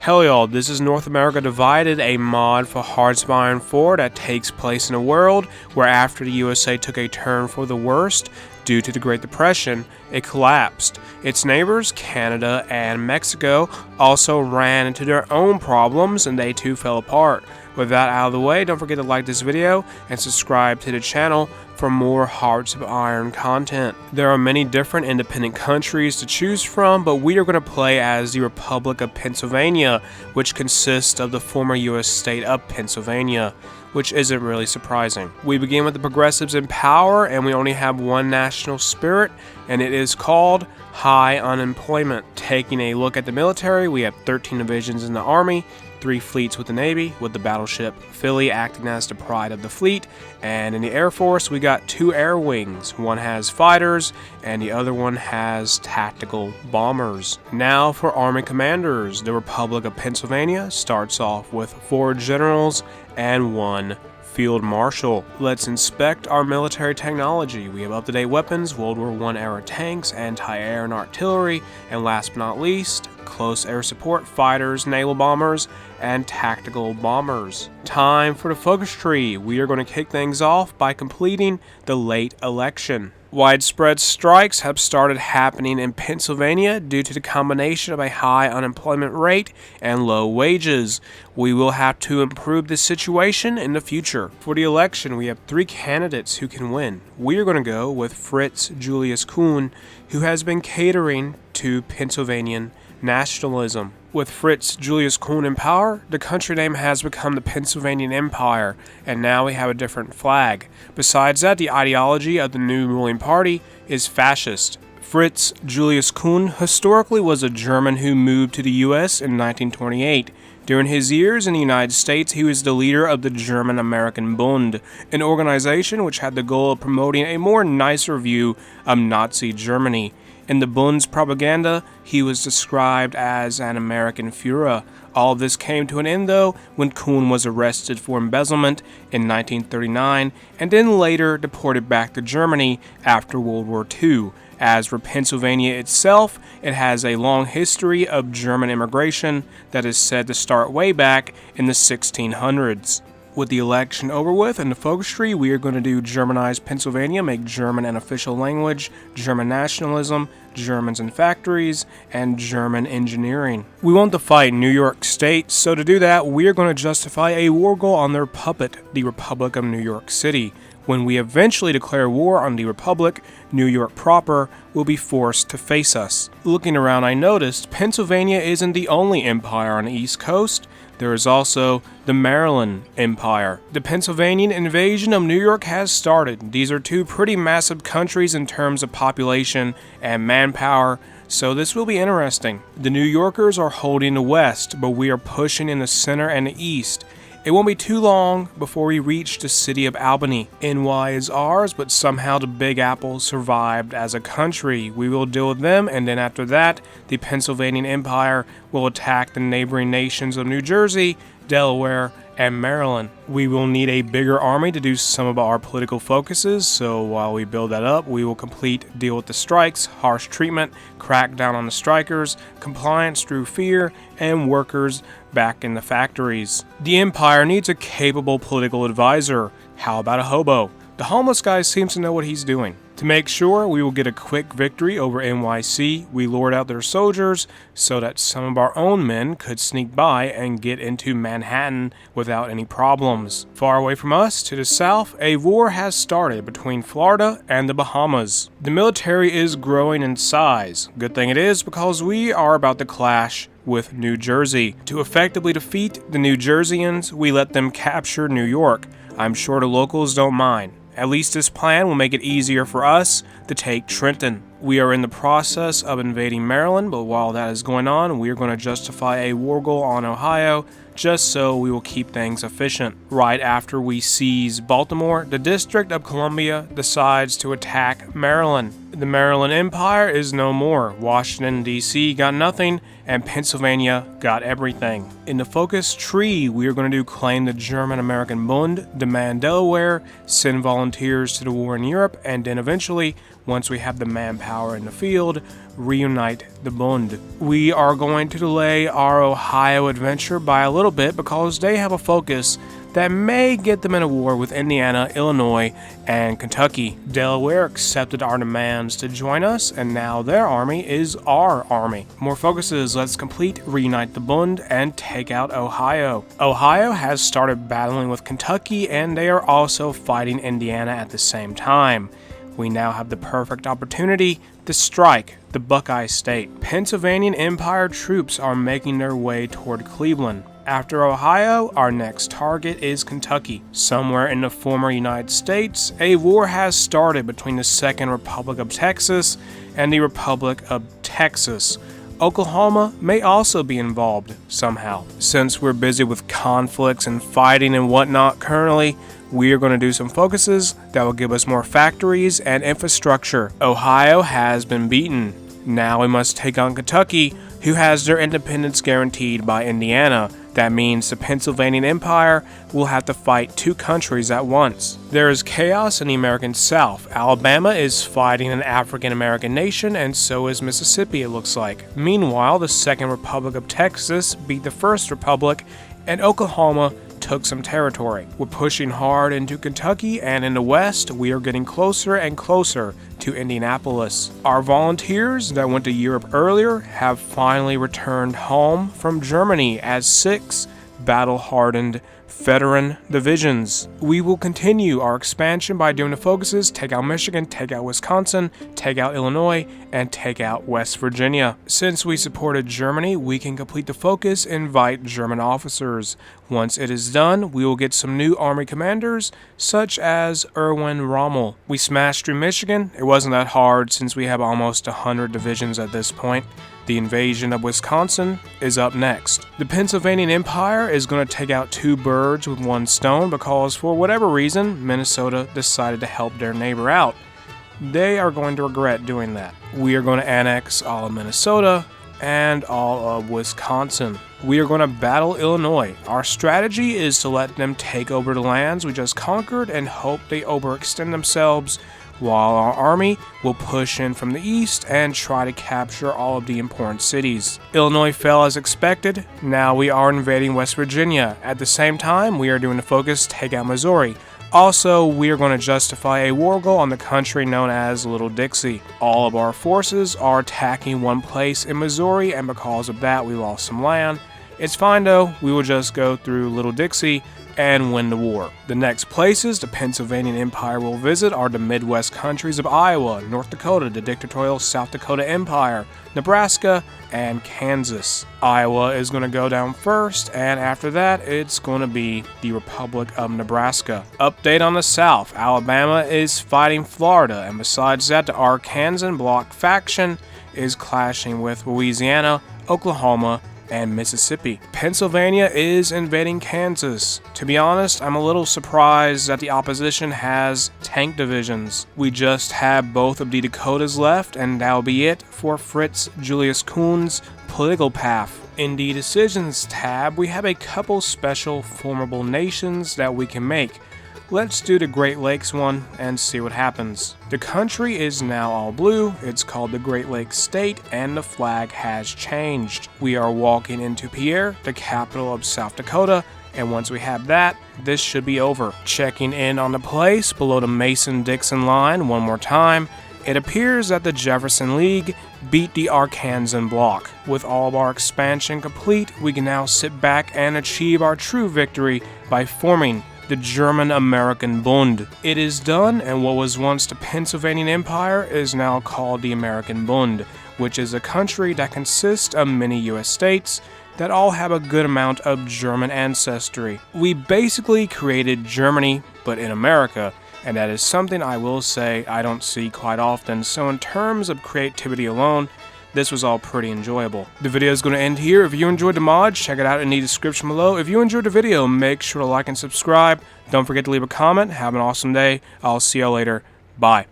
Hell y'all, this is North America Divided, a mod for Hearts of Iron 4 that takes place in a world where after the USA took a turn for the worst due to the Great Depression, it collapsed. Its neighbors, Canada and Mexico, also ran into their own problems and they too fell apart. With that out of the way, don't forget to like this video and subscribe to the channel for more Hearts of Iron content. There are many different independent countries to choose from, but we are going to play as the Republic of Pennsylvania, which consists of the former US state of Pennsylvania, which isn't really surprising. We begin with the progressives in power, and we only have one national spirit, and it is called high unemployment. Taking a look at the military, we have 13 divisions in the Army, 3 fleets with the Navy, with the battleship Philly acting as the pride of the fleet, and in the Air Force we got 2 air wings. One has fighters and the other one has tactical bombers. Now for Army commanders, the Republic of Pennsylvania starts off with 4 generals and 1 Field Marshal. Let's inspect our military technology. We have up-to-date weapons, World War I era tanks, anti-air and artillery, and last but not least, close air support fighters, naval bombers, and tactical bombers. Time for the focus tree. We are going to kick things off by completing the late election. Widespread strikes have started happening in Pennsylvania due to the combination of a high unemployment rate and low wages. We will have to improve this situation in the future. For the election, we have 3 candidates who can win. We are going to go with Fritz Julius Kuhn, who has been catering to Pennsylvanian nationalism. With Fritz Julius Kuhn in power, the country name has become the Pennsylvanian Empire, and now we have a different flag. Besides that, the ideology of the new ruling party is fascist. Fritz Julius Kuhn historically was a German who moved to the US in 1928. During his years in the United States, he was the leader of the German-American Bund, an organization which had the goal of promoting a more nicer view of Nazi Germany. In the Bund's propaganda, he was described as an American Führer. All of this came to an end, though, when Kuhn was arrested for embezzlement in 1939 and then later deported back to Germany after World War II. As for Pennsylvania itself, it has a long history of German immigration that is said to start way back in the 1600s. With the election over with and the focus tree, we are going to do Germanize Pennsylvania, make German an official language, German nationalism, Germans in factories, and German engineering. We want to fight New York State, so to do that, we are going to justify a war goal on their puppet, the Republic of New York City. When we eventually declare war on the Republic, New York proper will be forced to face us. Looking around, I noticed Pennsylvania isn't the only empire on the East Coast. There is also the Maryland Empire. The Pennsylvanian invasion of New York has started. These are 2 pretty massive countries in terms of population and manpower, so this will be interesting. The New Yorkers are holding the West, but we are pushing in the center and the East. It won't be too long before we reach the city of Albany. NY is ours, but somehow the Big Apple survived as a country. We will deal with them, and then after that, the Pennsylvanian Empire will attack the neighboring nations of New Jersey, Delaware, and Maryland. We will need a bigger army to do some of our political focuses, so while we build that up, we will deal with the strikes, harsh treatment, crack down on the strikers, compliance through fear, and workers back in the factories. The empire needs a capable political advisor. How about a hobo? The homeless guy seems to know what he's doing. To make sure we will get a quick victory over NYC, we lured out their soldiers so that some of our own men could sneak by and get into Manhattan without any problems. Far away from us, to the south, a war has started between Florida and the Bahamas. The military is growing in size. Good thing it is, because we are about to clash with New Jersey. To effectively defeat the New Jerseyans, we let them capture New York. I'm sure the locals don't mind. At least this plan will make it easier for us to take Trenton. We are in the process of invading Maryland, but while that is going on, we are going to justify a war goal on Ohio, just so we will keep things efficient. Right after we seize Baltimore, the District of Columbia decides to attack Maryland. The Maryland Empire is no more. Washington, D.C. got nothing, and Pennsylvania got everything. In the focus tree, we are going to claim the German-American Bund, demand Delaware, send volunteers to the war in Europe, and then eventually, once we have the manpower in the field, reunite the Bund. We are going to delay our Ohio adventure by a little bit because they have a focus that may get them in a war with Indiana, Illinois, and Kentucky. Delaware accepted our demands to join us, and now their army is our army. More focuses, let's complete Reunite the Bund and take out Ohio. Ohio has started battling with Kentucky, and they are also fighting Indiana at the same time. We now have the perfect opportunity to strike the Buckeye State. Pennsylvania Empire troops are making their way toward Cleveland. After Ohio, our next target is Kentucky. Somewhere in the former United States, a war has started between the Second Republic of Texas and the Republic of Texas. Oklahoma may also be involved somehow. Since we're busy with conflicts and fighting and whatnot currently, we are going to do some focuses that will give us more factories and infrastructure. Ohio has been beaten. Now we must take on Kentucky, who has their independence guaranteed by Indiana. That means the Pennsylvania Empire will have to fight two countries at once. There is chaos in the American South. Alabama is fighting an African American nation, and so is Mississippi, it looks like. Meanwhile, the Second Republic of Texas beat the First Republic, and Oklahoma took some territory. We're pushing hard into Kentucky, and in the west, we are getting closer and closer to Indianapolis. Our volunteers that went to Europe earlier have finally returned home from Germany as 6 battle-hardened veteran divisions. We will continue our expansion by doing the focuses, take out Michigan, take out Wisconsin, take out Illinois, and take out West Virginia. Since we supported Germany, we can complete the focus, invite German officers. Once it is done, we will get some new army commanders, such as Erwin Rommel. We smashed through Michigan. It wasn't that hard since we have almost 100 divisions at this point. The invasion of Wisconsin is up next. The Pennsylvania Empire is going to take out 2 birds with 1 stone because for whatever reason, Minnesota decided to help their neighbor out. They are going to regret doing that. We are going to annex all of Minnesota and all of Wisconsin. We are going to battle Illinois. Our strategy is to let them take over the lands we just conquered and hope they overextend themselves, while our army will push in from the east and try to capture all of the important cities. Illinois fell as expected. Now we are invading West Virginia. At the same time, we are doing the focus, take out Missouri. Also, we are going to justify a war goal on the country known as Little Dixie. All of our forces are attacking one place in Missouri, and because of that, we lost some land. It's fine though, we will just go through Little Dixie and win the war. The next places the Pennsylvania Empire will visit are the Midwest countries of Iowa, North Dakota, the dictatorial South Dakota Empire, Nebraska, and Kansas. Iowa is going to go down first, and after that, it's going to be the Republic of Nebraska. Update on the South. Alabama is fighting Florida, and besides that, the Arkansan Bloc faction is clashing with Louisiana, Oklahoma, and Mississippi. Pennsylvania is invading Kansas. To be honest, I'm a little surprised that the opposition has tank divisions. We just have both of the Dakotas left, and that'll be it for Fritz Julius Kuhn's political path. In the Decisions tab, we have a couple special formable nations that we can make. Let's do the Great Lakes one and see what happens. The country is now all blue, it's called the Great Lakes State, and the flag has changed. We are walking into Pierre, the capital of South Dakota, and once we have that, this should be over. Checking in on the place below the Mason-Dixon line one more time, it appears that the Jefferson League beat the Arkansan Bloc. With all of our expansion complete, we can now sit back and achieve our true victory by forming the German-American Bund. It is done, and what was once the Pennsylvania Empire is now called the American Bund, which is a country that consists of many US states that all have a good amount of German ancestry. We basically created Germany, but in America, and that is something I will say I don't see quite often, so in terms of creativity alone, this was all pretty enjoyable. The video is going to end here. If you enjoyed the mod, check it out in the description below. If you enjoyed the video, make sure to like and subscribe. Don't forget to leave a comment. Have an awesome day. I'll see y'all later. Bye.